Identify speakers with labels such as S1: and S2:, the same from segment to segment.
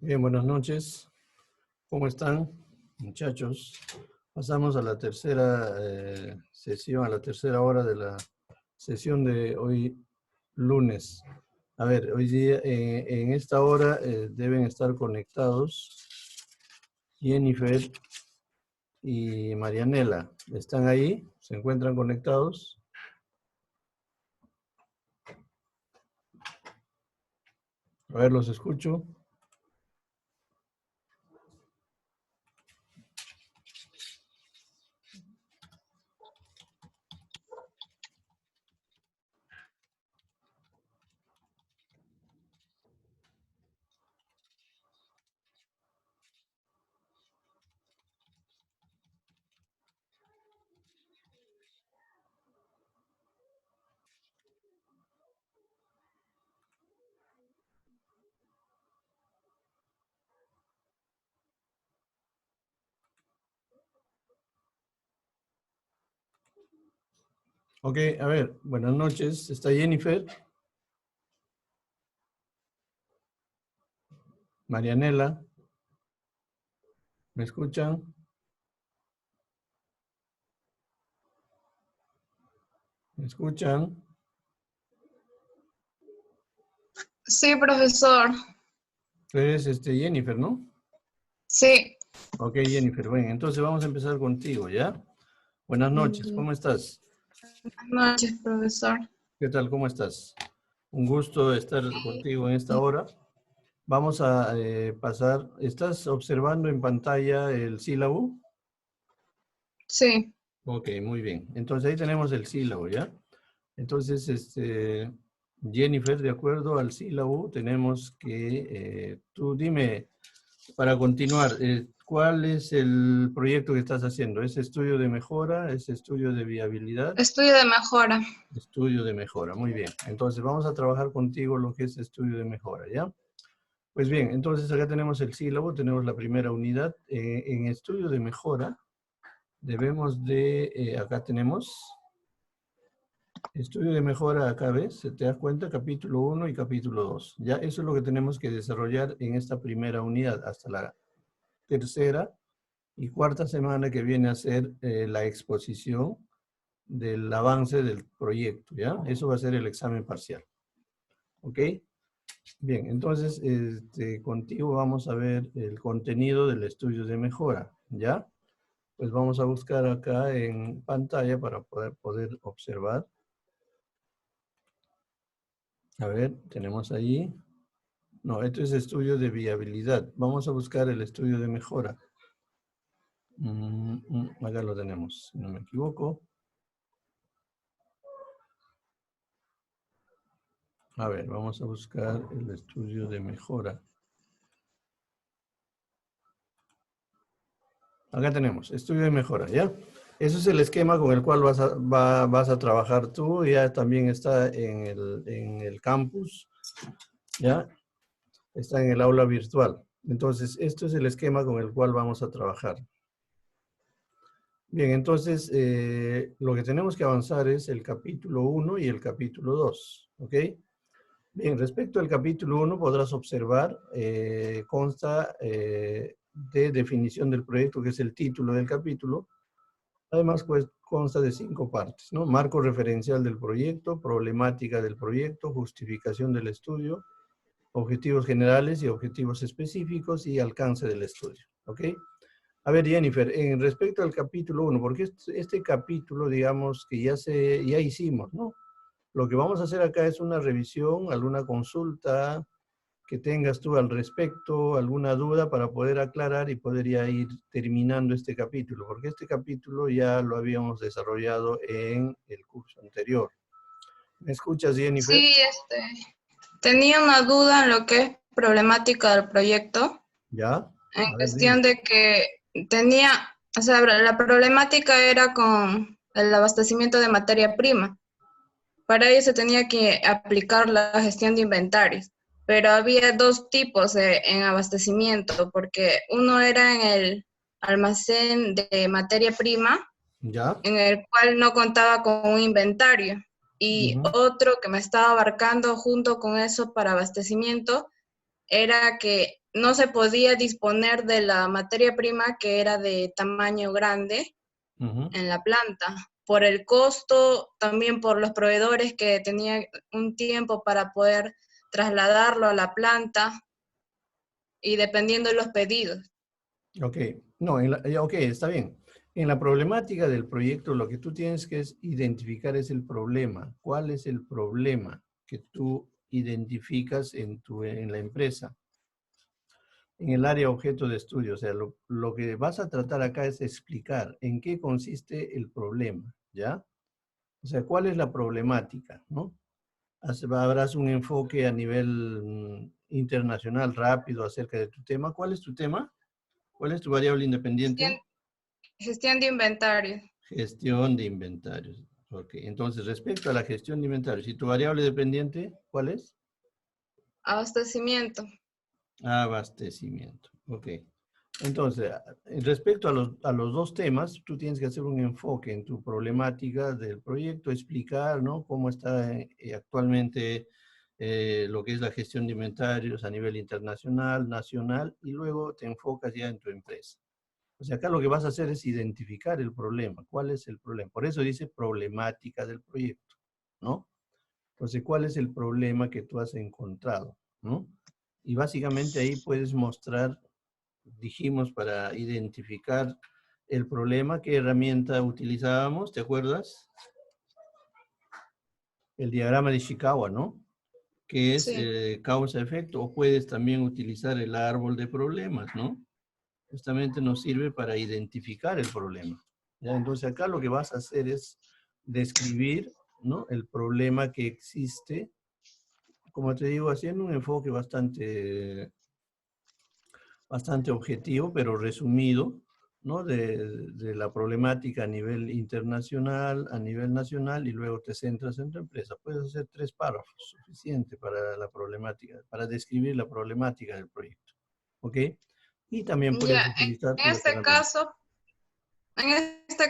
S1: Bien, buenas noches. ¿Cómo están, muchachos? Pasamos a la tercera sesión, a la tercera hora de la sesión de hoy, lunes. A ver, hoy día, en esta hora deben estar conectados Jennifer y Marianela. ¿Están ahí? ¿Se encuentran conectados? A ver, los escucho. Ok, a ver, buenas noches. ¿Está Jennifer? Marianela, ¿me escuchan? ¿Me escuchan?
S2: Sí, profesor.
S1: Tú eres Jennifer, ¿no?
S2: Sí.
S1: Ok, Jennifer, bueno, entonces vamos a empezar contigo, ¿ya? Buenas noches, ¿cómo estás?
S2: Buenas noches, profesor.
S1: ¿Qué tal, cómo estás? Un gusto estar contigo en esta hora. Vamos a pasar, ¿estás observando en pantalla el sílabo?
S2: Sí.
S1: Ok, muy bien. Entonces ahí tenemos el sílabo, ¿ya? Entonces, Jennifer, de acuerdo al sílabo, tenemos que, tú dime, para continuar, ¿cuál es el proyecto que estás haciendo? ¿Es estudio de mejora? ¿Es estudio de viabilidad?
S2: Estudio de mejora.
S1: Estudio de mejora, muy bien. Entonces vamos a trabajar contigo lo que es estudio de mejora, ¿ya? Pues bien, entonces acá tenemos el sílabo, tenemos la primera unidad. En estudio de mejora debemos de, acá tenemos estudio de mejora, acá ves, ¿te das cuenta? Capítulo 1 y capítulo 2. Ya eso es lo que tenemos que desarrollar en esta primera unidad hasta la tercera y cuarta semana, que viene a ser la exposición del avance del proyecto, ¿ya? Eso va a ser el examen parcial. ¿Ok? Bien, entonces contigo vamos a ver el contenido del estudio de mejora, ¿ya? Pues vamos a buscar acá en pantalla para poder observar. A ver, tenemos ahí. No, esto es estudio de viabilidad. Vamos a buscar el estudio de mejora. Acá lo tenemos, si no me equivoco. A ver, vamos a buscar el estudio de mejora. Acá tenemos, estudio de mejora, ¿ya? Eso es el esquema con el cual vas a trabajar tú. Ya también está en el campus, ¿ya? Está en el aula virtual. Entonces, esto es el esquema con el cual vamos a trabajar. Bien, entonces, lo que tenemos que avanzar es el capítulo 1 y el capítulo 2, ¿ok? Bien, respecto al capítulo 1 podrás observar, consta de definición del proyecto, que es el título del capítulo. Además, pues, consta de 5 partes, ¿no? Marco referencial del proyecto, problemática del proyecto, justificación del estudio, objetivos generales y objetivos específicos y alcance del estudio, ¿ok? A ver, Jennifer, en respecto al capítulo 1, porque este capítulo, digamos, que ya hicimos, ¿no? Lo que vamos a hacer acá es una revisión, alguna consulta que tengas tú al respecto, alguna duda para poder aclarar y poder ya ir terminando este capítulo, porque este capítulo ya lo habíamos desarrollado en el curso anterior. ¿Me escuchas, Jennifer?
S2: Sí, tenía una duda en lo que es problemática del proyecto,
S1: ¿Ya?
S2: en
S1: A ver, dime.
S2: cuestión de que tenía, o sea, la problemática era con el abastecimiento de materia prima. Para ello se tenía que aplicar la gestión de inventarios, pero había dos tipos en abastecimiento, porque uno era en el almacén de materia prima,
S1: ¿Ya?
S2: en el cual no contaba con un inventario, y
S1: Ujú.
S2: otro que me estaba abarcando junto con eso para abastecimiento era que no se podía disponer de la materia prima que era de tamaño grande
S1: Ujú.
S2: en la planta. Por el costo, también por los proveedores que tenían un tiempo para poder trasladarlo a la planta y dependiendo de los pedidos.
S1: Ok, no, ok, está bien. En la problemática del proyecto, lo que tú tienes que es identificar es el problema. ¿Cuál es el problema que tú identificas en la empresa? En el área objeto de estudio, o sea, lo que vas a tratar acá es explicar en qué consiste el problema, ¿ya? O sea, ¿cuál es la problemática, no? Habrás un enfoque a nivel internacional rápido acerca de tu tema. ¿Cuál es tu tema? ¿Cuál es tu variable independiente?
S2: Gestión, gestión de inventario,
S1: Gestión de inventarios. Ok, entonces respecto a la gestión de inventarios, ¿y tu variable dependiente cuál es?
S2: abastecimiento.
S1: Abastecimiento. Ok. Entonces, respecto a los dos temas, tú tienes que hacer un enfoque en tu problemática del proyecto, explicar, ¿no? Cómo está actualmente lo que es la gestión de inventarios a nivel internacional, nacional, y luego te enfocas ya en tu empresa. O sea, acá lo que vas a hacer es identificar el problema. ¿Cuál es el problema? Por eso dice problemática del proyecto, ¿no? Entonces, ¿cuál es el problema que tú has encontrado, ¿no? Y básicamente ahí puedes mostrar, dijimos, para identificar el problema, ¿qué herramienta utilizábamos? ¿Te acuerdas? El diagrama de Ishikawa, ¿no? Que es
S2: Sí.
S1: causa-efecto, o puedes también utilizar el árbol de problemas, ¿no? Justamente nos sirve para identificar el problema. ¿Ya? Entonces acá lo que vas a hacer es describir, ¿no? El problema que existe, como te digo, haciendo un enfoque bastante objetivo, pero resumido, ¿no? De la problemática a nivel internacional, a nivel nacional, y luego te centras en tu empresa. Puedes hacer 3 párrafos, suficiente para la problemática, para describir la problemática del proyecto. ¿Ok? Y también puedes
S2: Ya,
S1: utilizar
S2: en
S1: las
S2: este
S1: herramientas.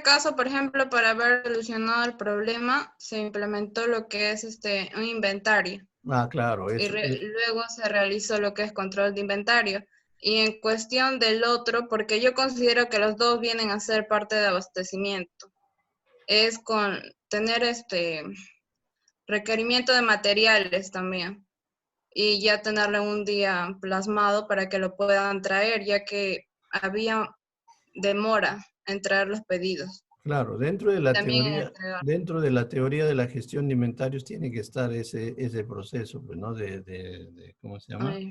S2: caso, por ejemplo, para haber solucionado el problema, se implementó lo que es un inventario
S1: Ah, claro,
S2: y
S1: eso.
S2: luego se realizó lo que es control de inventario. Y en cuestión del otro, porque yo considero que los dos vienen a ser parte de abastecimiento, es con tener requerimiento de materiales también y ya tenerlo un día plasmado para que lo puedan traer, ya que había demora en traer los pedidos
S1: Claro,
S2: y también en entregar.
S1: dentro de la teoría de la gestión de inventarios tiene que estar ese proceso, pues, ¿no? ¿Cómo se llama?
S2: Ay,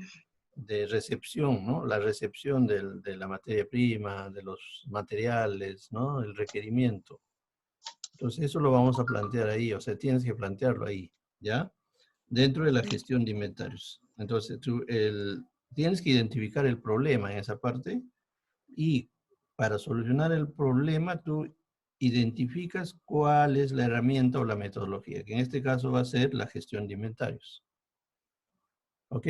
S1: De recepción, ¿no? La recepción de la materia prima, de los materiales, ¿no? El requerimiento. Entonces, eso lo vamos a plantear ahí, o sea, tienes que plantearlo ahí, ¿ya? Dentro de la gestión de inventarios. Entonces, tienes que identificar el problema en esa parte y para solucionar el problema tú identificas cuál es la herramienta o la metodología, que en este caso va a ser la gestión de inventarios. ¿Ok?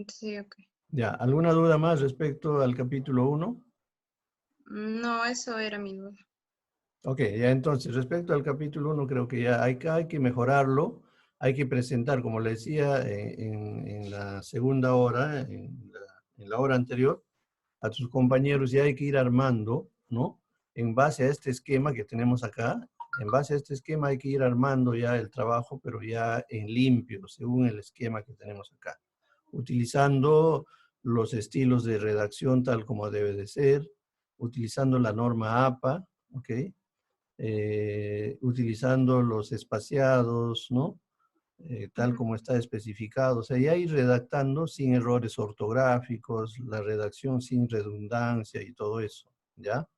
S2: sí, ok.
S1: Ya, ¿alguna duda más respecto al capítulo uno?
S2: No, eso era mi duda.
S1: Ok, ya entonces, respecto al capítulo uno creo que ya hay que mejorarlo, hay que presentar, como le decía en la segunda hora, en la hora anterior, a tus compañeros ya hay que ir armando, ¿no? En base a este esquema que tenemos acá, en base a este esquema hay que ir armando ya el trabajo, pero ya en limpio, según el esquema que tenemos acá, utilizando los estilos de redacción tal como debe de ser, utilizando la norma APA, ¿ok? Utilizando los espaciados, ¿no? Tal
S2: Ujú.
S1: como está especificado. O sea, ya ir redactando sin errores ortográficos, la redacción sin redundancia y todo eso, ¿ya?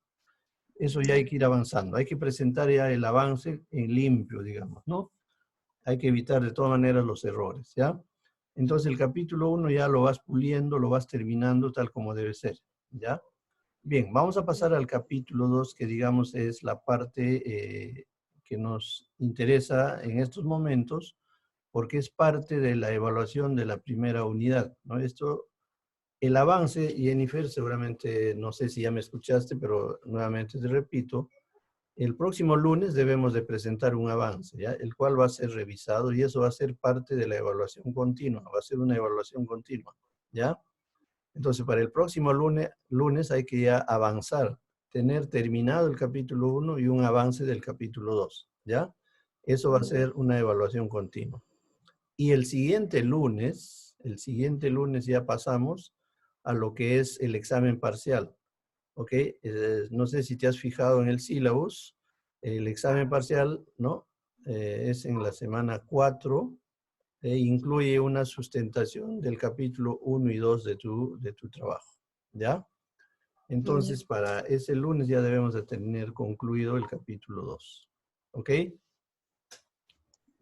S1: Eso ya hay
S2: Ya.
S1: que ir avanzando. Hay que presentar ya el avance en limpio, digamos, ¿no? Hay que evitar de todas maneras los errores, ¿ya? Entonces el capítulo uno ya lo vas puliendo, lo vas terminando tal como debe ser, ¿ya? Bien, vamos a pasar al capítulo 2, que digamos es la parte que nos interesa en estos momentos, porque es parte de la evaluación de la primera unidad, ¿no? El avance, Jennifer, seguramente, no sé si ya me escuchaste, pero nuevamente te repito, el próximo lunes debemos de presentar un avance, ¿ya? El cual va a ser revisado y eso va a ser parte de la evaluación continua, va a ser una evaluación continua, ¿ya? Entonces, para el próximo lunes hay que ya avanzar, tener terminado el capítulo 1 y un avance del capítulo 2, ¿ya? Eso va a ser una evaluación continua. Y el siguiente lunes ya pasamos a lo que es el examen parcial, ¿ok? No sé si te has fijado en el sílabus, el examen parcial, ¿no? Es en la semana 4, incluye una sustentación del capítulo 1 y 2 de tu trabajo, ¿ya? Entonces, para ese lunes ya debemos de tener concluido el capítulo 2, ¿ok?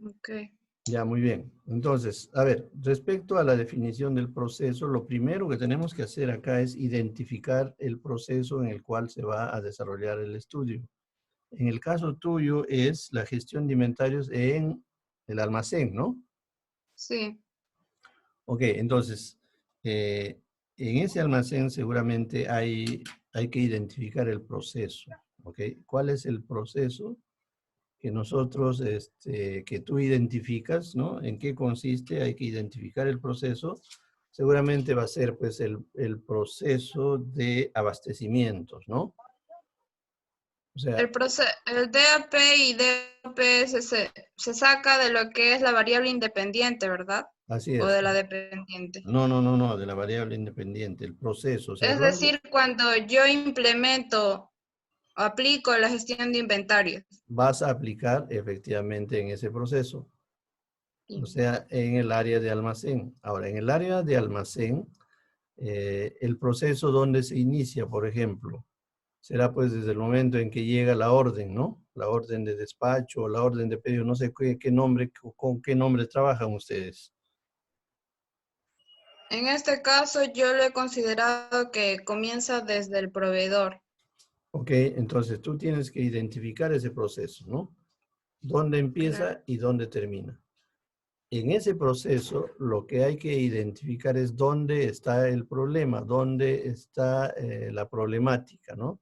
S2: Ok.
S1: Ya, muy bien. Entonces, a ver, respecto a la definición del proceso, lo primero que tenemos que hacer acá es identificar el proceso en el cual se va a desarrollar el estudio. En el caso tuyo es la gestión de inventarios en el almacén, ¿no?
S2: Sí.
S1: Ok, entonces, en ese almacén seguramente hay que identificar el proceso, ¿ok? ¿Cuál es el proceso que nosotros, que tú identificas, ¿no? ¿En qué consiste? Hay que identificar el proceso. Seguramente va a ser, pues, el proceso de abastecimientos, ¿no? O sea,
S2: El DAP y DAP se saca de lo que es la variable independiente, ¿verdad?
S1: así
S2: O
S1: es.
S2: de la dependiente.
S1: No, de la variable independiente, el proceso. O sea,
S2: Es decir, cuando yo implemento o aplico la gestión de inventarios.
S1: vas a aplicar efectivamente en ese proceso. O
S2: Sí.
S1: sea, en el área de almacén. Ahora, en el área de almacén, el proceso donde se inicia, por ejemplo, será pues desde el momento en que llega la orden, ¿no? La orden de despacho o la orden de pedido, no sé qué nombre, con qué nombre trabajan ustedes.
S2: En este caso, yo lo he considerado que comienza desde el proveedor.
S1: Ok, entonces tú tienes que identificar ese proceso, ¿no? Dónde
S2: Claro.
S1: empieza y dónde termina. En ese proceso, lo que hay que identificar es dónde está el problema, dónde está la problemática, ¿no?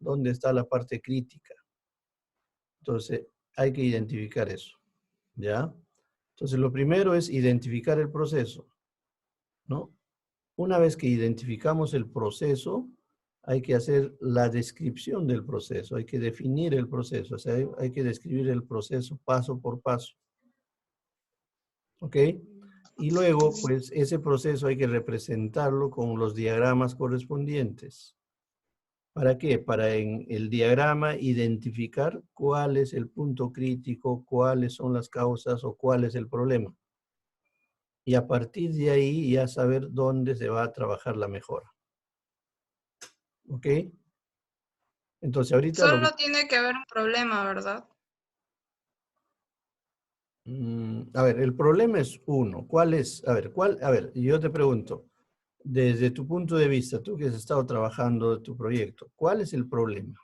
S1: Dónde está la parte crítica. Entonces, hay que identificar eso, ¿ya? Entonces, lo primero es identificar el proceso, ¿no? Una vez que identificamos el proceso, hay que hacer la descripción del proceso, hay que definir el proceso, o sea, hay que describir el proceso paso por paso, ¿ok? Y luego, pues, ese proceso hay que representarlo con los diagramas correspondientes. ¿Para qué? Para en el diagrama identificar cuál es el punto crítico, cuáles son las causas o cuál es el problema. Y a partir de ahí ya saber dónde se va a trabajar la mejora. ¿Ok? Entonces ahorita lo que...
S2: Solo tiene que haber un problema, ¿verdad?
S1: A ver, el problema es uno. ¿Cuál es? A ver, A ver, yo te pregunto, desde tu punto de vista, tú que has estado trabajando tu proyecto, ¿cuál es el problema?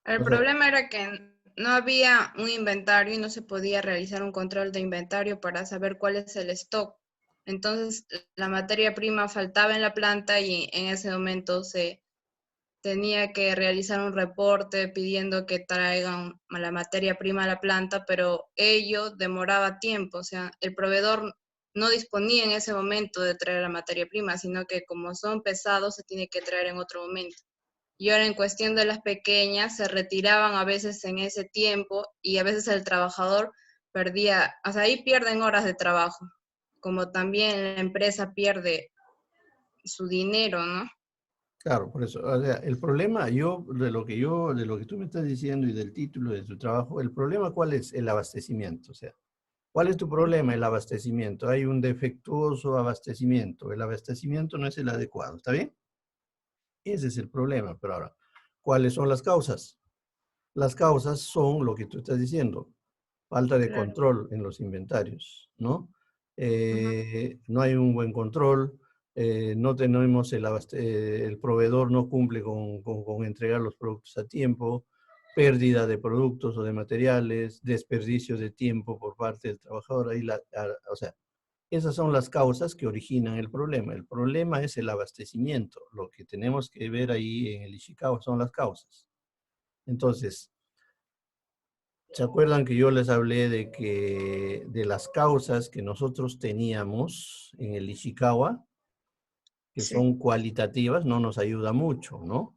S2: El
S1: O sea,
S2: problema era que no había un inventario y no se podía realizar un control de inventario para saber cuál es el stock. Entonces, la materia prima faltaba en la planta y en ese momento se tenía que realizar un reporte pidiendo que traigan la materia prima a la planta, pero ello demoraba tiempo, o sea, el proveedor no disponía en ese momento de traer la materia prima, sino que como son pesados se tiene que traer en otro momento. Y ahora en cuestión de las pequeñas, se retiraban a veces en ese tiempo y a veces el trabajador perdía, o sea, ahí pierden horas de trabajo, como también la empresa pierde su dinero, ¿no?
S1: claro, por eso, o sea, el problema, de lo que tú me estás diciendo y del título de tu trabajo, el problema, ¿cuál es? El abastecimiento, o sea, ¿cuál es tu problema? El abastecimiento. Hay un defectuoso abastecimiento. El abastecimiento no es el adecuado, ¿está bien? Ese es el problema, pero ahora, ¿cuáles son las causas? Las causas son lo que tú estás diciendo, falta de
S2: Claro.
S1: control en los inventarios, ¿no?
S2: Ajá.
S1: No hay un buen control, no tenemos el proveedor no cumple con entregar los productos a tiempo, pérdida de productos o de materiales, desperdicio de tiempo por parte del trabajador. O sea, esas son las causas que originan el problema. El problema es el abastecimiento. Lo que tenemos que ver ahí en el Ishikawa son las causas. Entonces, ¿se acuerdan que yo les hablé de las causas que nosotros teníamos en el Ishikawa? que
S2: Sí.
S1: son cualitativas, no nos ayuda mucho, ¿no?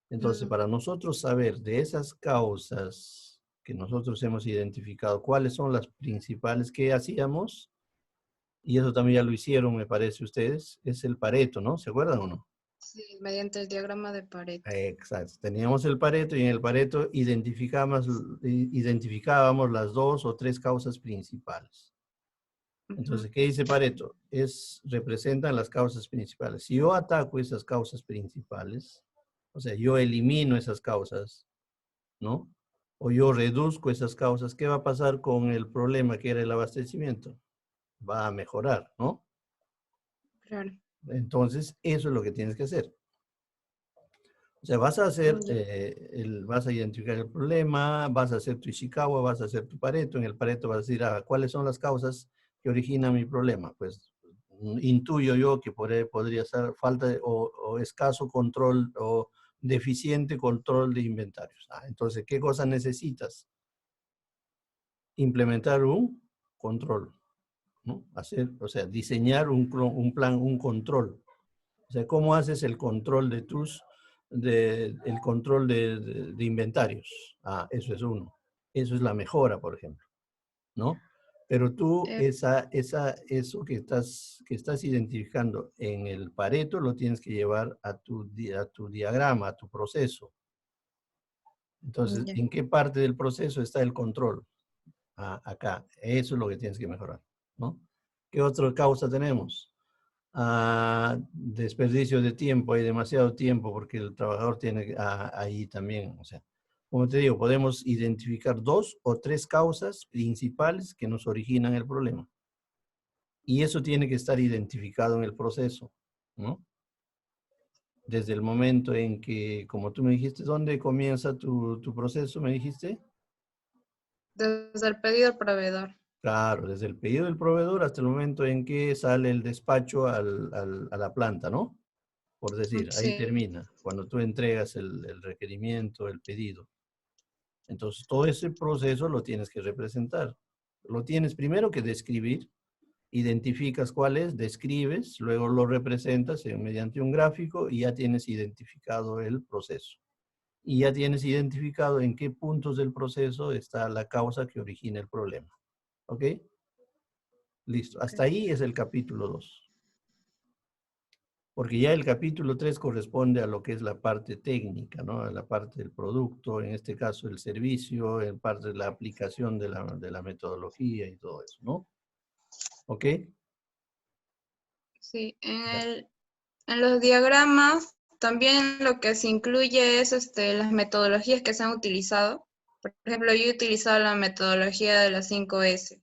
S1: Entonces,
S2: Mm,
S1: para nosotros saber de esas causas que nosotros hemos identificado, cuáles son las principales que hacíamos, y eso también ya lo hicieron, me parece ustedes, es el Pareto, ¿no? ¿Se acuerdan o no?
S2: sí, mediante el diagrama de Pareto.
S1: Exacto. Teníamos el Pareto y en el Pareto identificábamos las 2 o 3 causas principales.
S2: Ujú.
S1: Entonces, ¿qué dice Pareto? Representan las causas principales. Si yo ataco esas causas principales, o sea, yo elimino esas causas, ¿no? O yo reduzco esas causas, ¿qué va a pasar con el problema que era el abastecimiento? Va a mejorar, ¿no?
S2: Claro.
S1: Entonces, eso es lo que tienes que hacer. O sea,
S2: Ya.
S1: vas a identificar el problema, vas a hacer tu Ishikawa, vas a hacer tu Pareto. En el Pareto vas a decir, ¿cuáles son las causas que originan mi problema? Pues intuyo yo que podría ser falta o escaso control o deficiente control de inventarios. Entonces, ¿qué cosas necesitas? Implementar un control, ¿no? O sea, diseñar un plan, un control. O sea, ¿cómo haces el control el control de inventarios? Eso es uno. Eso es la mejora, por ejemplo, ¿no? Pero tú,
S2: Eh,
S1: eso que estás identificando en el Pareto, lo tienes que llevar a tu diagrama, a tu proceso. Entonces,
S2: ya.
S1: ¿en qué parte del proceso está el control? Acá. Eso es lo que tienes que mejorar, ¿no? ¿Qué otra causa tenemos? Desperdicio de tiempo, hay demasiado tiempo porque el trabajador tiene ahí también, o sea, como te digo, podemos identificar 2 o 3 causas principales que nos originan el problema. Y eso tiene que estar identificado en el proceso, ¿no? Desde el momento en que, como tú me dijiste, ¿dónde comienza tu proceso? Me dijiste.
S2: Desde el pedido al proveedor.
S1: Claro, desde el pedido del proveedor hasta el momento en que sale el despacho a la planta, ¿no? Por decir, ahí
S2: Sí.
S1: termina, cuando tú entregas el requerimiento, el pedido. Entonces, todo ese proceso lo tienes que representar. Lo tienes primero que describir, identificas cuál es, describes, luego lo representas mediante un gráfico y ya tienes identificado el proceso. Y ya tienes identificado en qué puntos del proceso está la causa que origina el problema. ¿Ok? Listo.
S2: Ok.
S1: Hasta ahí es el capítulo 2. Porque ya el capítulo 3 corresponde a lo que es la parte técnica, ¿no? A la parte del producto, en este caso el servicio, en parte de la aplicación de la metodología y todo eso, ¿no? ¿Ok?
S2: Sí,
S1: Ya.
S2: en los diagramas también lo que se incluye es las metodologías que se han utilizado. Por ejemplo, yo he utilizado la metodología de las 5S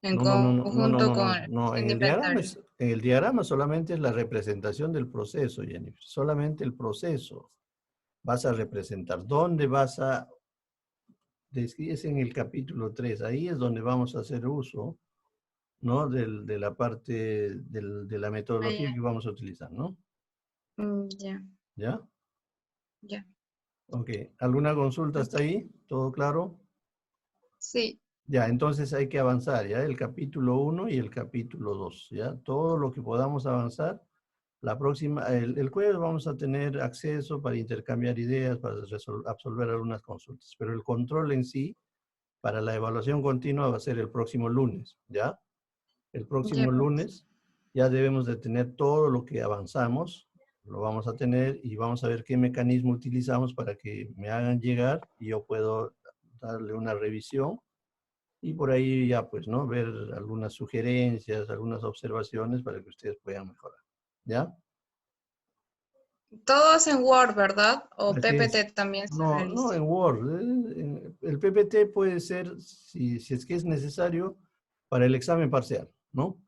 S2: en
S1: No, no, no, no, no, no,
S2: conjunto
S1: no,
S2: con
S1: no,
S2: la
S1: no.
S2: gestión de inventario.
S1: En el diagrama solamente es la representación del proceso, Jennifer. Solamente el proceso. Vas a representar. ¿Dónde vas a describes en el capítulo 3? Ahí es donde vamos a hacer uso, ¿no? De la parte de la
S2: Ah,
S1: metodología
S2: ya.
S1: que vamos a utilizar, ¿no?
S2: Ya,
S1: ¿Ya?
S2: ya.
S1: Ok. ¿Alguna consulta hasta ahí? ¿Todo claro?
S2: Sí,
S1: Ya, entonces hay que avanzar, ¿ya? El capítulo 1 y el capítulo 2, ¿ya? Todo lo que podamos avanzar. El jueves vamos a tener acceso para intercambiar ideas, para absolver algunas consultas, pero el control en sí, para la evaluación continua, va a ser el próximo lunes, ¿ya? El
S2: ya,
S1: próximo
S2: profesor.
S1: lunes ya debemos de tener todo lo que avanzamos, lo vamos a tener y vamos a ver qué mecanismo utilizamos para que me hagan llegar y yo puedo darle una revisión y por ahí ya pues, ¿no? Ver algunas sugerencias, algunas observaciones para que ustedes puedan mejorar, ¿ya?
S2: Todo es en Word, ¿verdad? O
S1: Así es.
S2: PPT también se
S1: No, no
S2: realiza.
S1: en Word. El PPT puede ser, si es que es necesario, para el examen parcial, ¿no?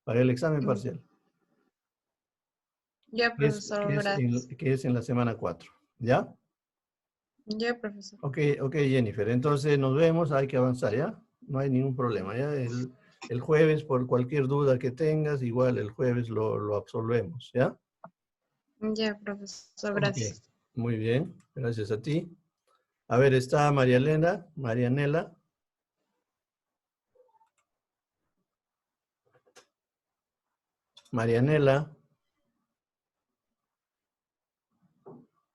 S1: Para el examen
S2: Mm,
S1: parcial.
S2: Ya, profesor, gracias.
S1: Que es en la semana 4. ¿Ya?
S2: Ya, profesor.
S1: Ok, ok, Jennifer. Entonces nos vemos, hay que avanzar, ¿ya? No hay ningún problema, ¿ya? El jueves, por cualquier duda que tengas, igual el jueves lo absolvemos, ¿ya?
S2: Ya, profesor,
S1: Ok,
S2: gracias.
S1: muy bien, gracias a ti. A ver, está María Elena, Marianela. Marianela.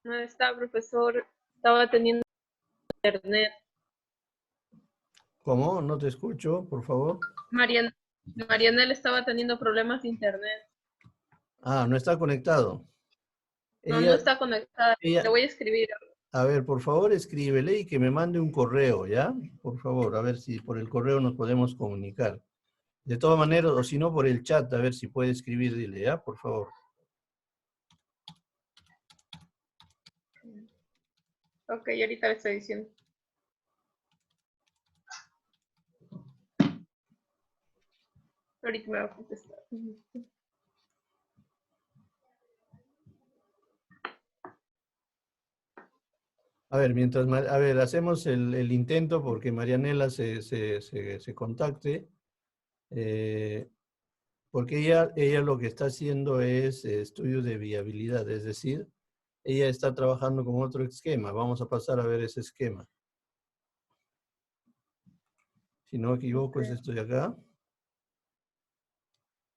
S3: No está, profesor. Estaba teniendo internet.
S1: ¿Cómo? No te escucho, por favor.
S3: Marianela estaba teniendo problemas de internet.
S1: Ah, no está conectado.
S3: No
S1: Ella,
S3: está conectada. Le
S1: ella,
S3: voy a escribir.
S1: a ver, por favor, escríbele y que me mande un correo, ¿ya? Por favor, a ver si por el correo nos podemos comunicar. De todas maneras, o si no, por el chat, a ver si puede escribir, dile, ¿ya? Por favor.
S3: Ok, ahorita le estoy diciendo. Ahorita me va a contestar.
S1: A ver, a ver, hacemos el intento porque Marianela se contacte, porque ella lo que está haciendo es estudios de viabilidad, es decir, ella está trabajando con otro esquema. Vamos a pasar a ver ese esquema. Si no me equivoco, es esto de acá.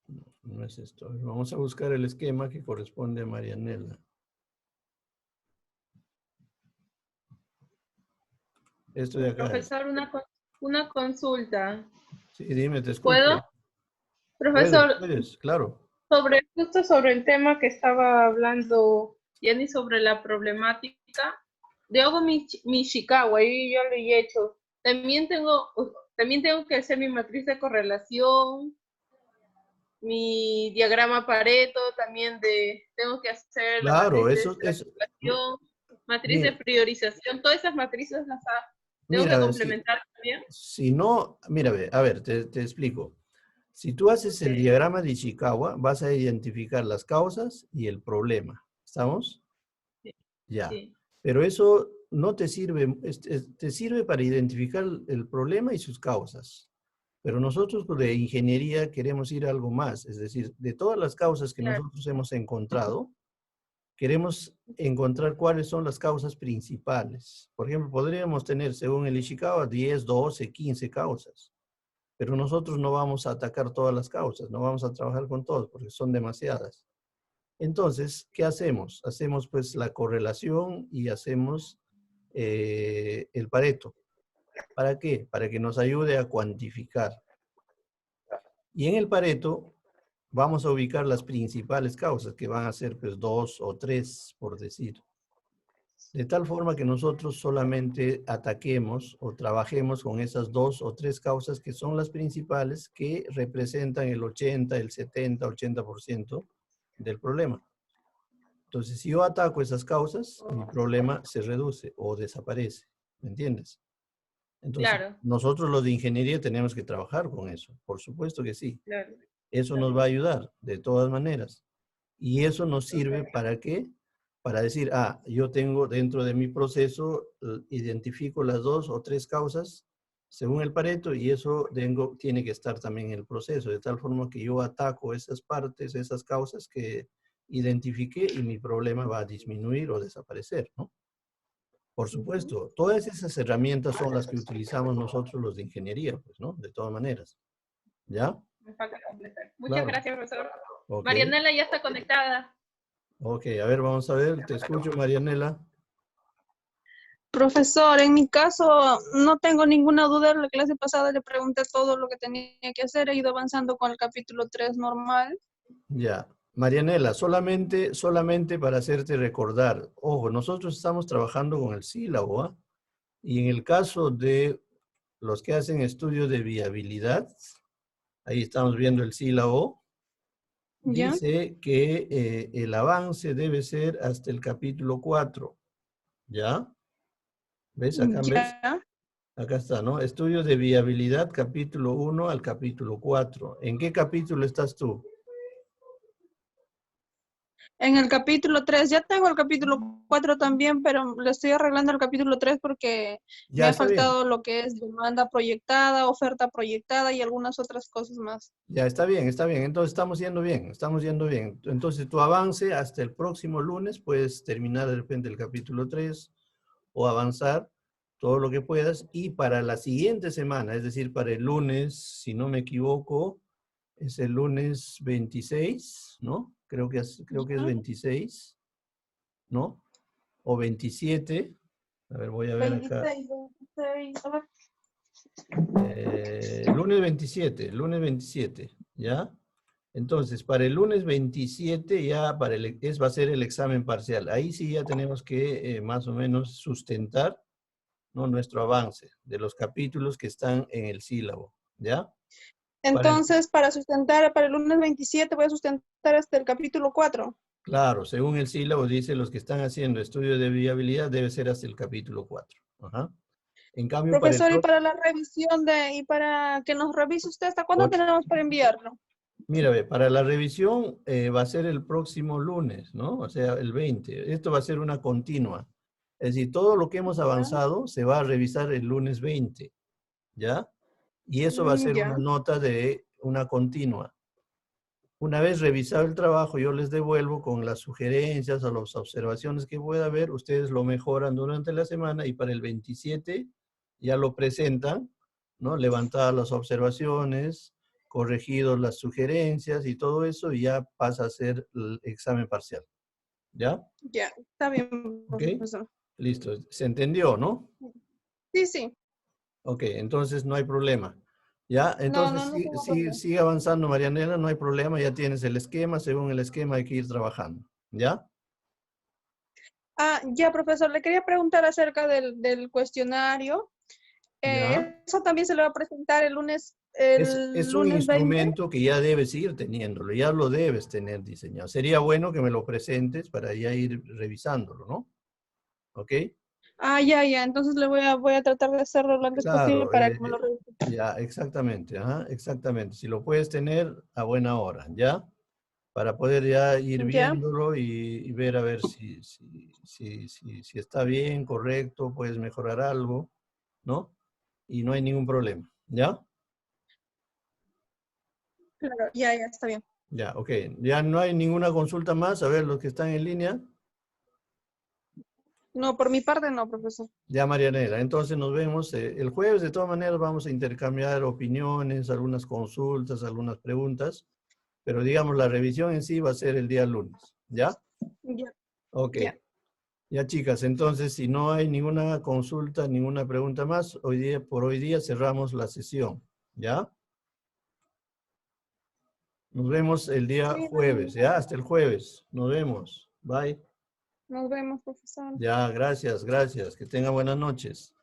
S1: No, no es esto. Vamos a buscar el esquema que corresponde a Marianela. Esto de acá es.
S3: Profesor, una consulta.
S1: Sí, dime, te
S3: ¿Puedo?
S1: escucho.
S3: Profesor,
S1: Puedes, claro.
S3: justo sobre el tema que estaba hablando Jenny sobre la problemática, yo hago mi Chicago, ahí yo lo he hecho. También tengo que hacer mi matriz de correlación, mi diagrama Pareto, tengo que hacer la
S1: Claro,
S3: matriz de
S1: eso es.
S3: estratificación, matriz de
S1: Mira,
S3: priorización, todas esas matrices tengo que
S1: mira, si,
S3: complementar también.
S1: si no, mira, a ver, te explico. Si tú haces el
S3: Ok,
S1: diagrama de Ishikawa, vas a identificar las causas y el problema. ¿Estamos?
S3: sí,
S1: Ya.
S3: sí.
S1: Pero eso no te sirve, te sirve para identificar el problema y sus causas. Pero nosotros de ingeniería queremos ir a algo más. Es decir, de todas las causas que
S3: Claro.
S1: nosotros hemos encontrado, queremos encontrar cuáles son las causas principales. Por ejemplo, podríamos tener, según el Ishikawa, 10, 12, 15 causas. Pero nosotros no vamos a atacar todas las causas, no vamos a trabajar con todas porque son demasiadas. Entonces, ¿qué hacemos? Hacemos pues la correlación y hacemos el Pareto. ¿Para qué? Para que nos ayude a cuantificar. Y en el Pareto vamos a ubicar las principales causas, que van a ser pues 2 o 3, por decir. De tal forma que nosotros solamente ataquemos o trabajemos con esas 2 o 3 causas que son las principales, que representan el 80, el 70, 80% del problema. Entonces, si yo ataco esas causas, mi problema se reduce o desaparece. ¿Me entiendes? Entonces,
S3: Claro,
S1: nosotros los de ingeniería tenemos que trabajar con eso. Por supuesto que sí.
S3: claro.
S1: Eso nos va a ayudar de todas maneras. Y eso nos sirve para qué? Para decir, ah, yo tengo dentro de mi proceso, identifico las 2 o 3 causas según el Pareto y eso tiene que estar también en el proceso, de tal forma que yo ataco esas partes, esas causas que identifiqué y mi problema va a disminuir o desaparecer, ¿no? Por supuesto, todas esas herramientas son las que utilizamos nosotros los de ingeniería, pues, ¿no? De todas maneras. ¿Ya?
S3: Me falta completar. Muchas
S1: Claro.
S3: gracias, profesor.
S1: Ok.
S3: Marianela ya está conectada.
S1: Ok, a ver, vamos a ver. Te escucho, Marianela.
S4: Profesor, en mi caso no tengo ninguna duda. En la clase pasada le pregunté todo lo que tenía que hacer. He ido avanzando con el capítulo 3 normal.
S1: Ya. Marianela, solamente para hacerte recordar, ojo, nosotros estamos trabajando con el sílabo, ¿ah? Y en el caso de los que hacen estudios de viabilidad, ahí estamos viendo el sílabo,
S4: ¿Ya?
S1: dice que el avance debe ser hasta el capítulo 4, ¿ya? ¿Ves? Acá ves.
S4: ¿Ya?
S1: Acá está, ¿no? Estudios de viabilidad, capítulo 1 al capítulo 4. ¿En qué capítulo estás tú?
S4: En el capítulo 3, ya tengo el capítulo 4 también, pero le estoy arreglando el capítulo 3 porque me
S1: Ya
S4: ha
S1: está bien.
S4: faltado lo que es demanda proyectada, oferta proyectada y algunas otras cosas más.
S1: Ya está bien, está bien. Entonces estamos yendo bien, estamos yendo bien. Entonces tu avance hasta el próximo lunes, puedes terminar de repente el capítulo 3 o avanzar todo lo que puedas. Y para la siguiente semana, es decir, para el lunes, si no me equivoco, es el lunes 26, ¿no? Creo que es
S4: ¿Ya?
S1: 26, ¿no? o 27. A ver, voy a ver acá.
S4: 26, a ver.
S1: Lunes 27, ¿ya? Entonces, para el lunes 27 ya va a ser el examen parcial. Ahí sí ya tenemos que más o menos sustentar, ¿no?, nuestro avance de los capítulos que están en el sílabo, ¿ya?
S4: Entonces, para sustentar, para el lunes 27 voy a sustentar hasta el capítulo 4.
S1: Claro, según el sílabo dice los que están haciendo estudio de viabilidad debe ser hasta el capítulo 4. Ajá. En cambio,
S4: Profesor, y para la revisión y para que nos revise usted, ¿hasta cuándo tenemos para enviarlo?
S1: Mira, ve, para la revisión va a ser el próximo lunes, ¿no? O sea, el 20. Esto va a ser una continua. Es decir, todo lo que hemos avanzado se va a revisar el lunes 20, ¿ya? Y eso va a ser
S4: Ya.
S1: una nota de una continua. Una vez revisado el trabajo, yo les devuelvo con las sugerencias o las observaciones que pueda haber. Ustedes lo mejoran durante la semana y para el 27 ya lo presentan, ¿no? Levantadas las observaciones, corregidos las sugerencias y todo eso, y ya pasa a ser el examen parcial. ¿Ya?
S4: Ya, está bien,
S1: ¿Ok?
S4: profesor.
S1: Listo. ¿Se entendió, no?
S4: Sí, sí.
S1: Ok, entonces no hay problema. ¿Ya? Entonces
S4: No tengo problema.
S1: sigue avanzando, Marianela, no hay problema, ya tienes el esquema, según el esquema hay que ir trabajando. ¿Ya?
S4: Ya, profesor, le quería preguntar acerca del cuestionario.
S1: ¿Ya?
S4: Eso también se le va a presentar el lunes,
S1: Es un
S4: 20.
S1: instrumento que ya debes ir teniéndolo, ya lo debes tener diseñado. Sería bueno que me lo presentes para ya ir revisándolo, ¿no? ¿Ok?
S4: Ya. Entonces voy a tratar de hacerlo lo antes posible
S1: Claro,
S4: para que me lo revise.
S1: ya, exactamente, ajá, exactamente. Si lo puedes tener a buena hora, ¿ya? Para poder ya ir
S4: Ya,
S1: viéndolo y ver a ver si está bien, correcto, puedes mejorar algo, ¿no? Y no hay ningún problema, ¿ya?
S4: claro, ya, está bien.
S1: Ya, ok. Ya no hay ninguna consulta más. A ver, los que están en línea.
S4: No, por mi parte no, profesor.
S1: Ya, Marianela. Entonces nos vemos el jueves. De todas maneras, vamos a intercambiar opiniones, algunas consultas, algunas preguntas. Pero digamos, la revisión en sí va a ser el día lunes. ¿Ya?
S4: Ya,
S1: Ok.
S4: ya.
S1: Ya, chicas. Entonces, si no hay ninguna consulta, ninguna pregunta más, por hoy día cerramos la sesión. ¿Ya? Nos vemos el día
S4: Sí,
S1: jueves. ¿Ya? Hasta el jueves. Nos vemos. Bye.
S4: nos vemos, profesor.
S1: Ya, gracias, gracias. Que tengan buenas noches.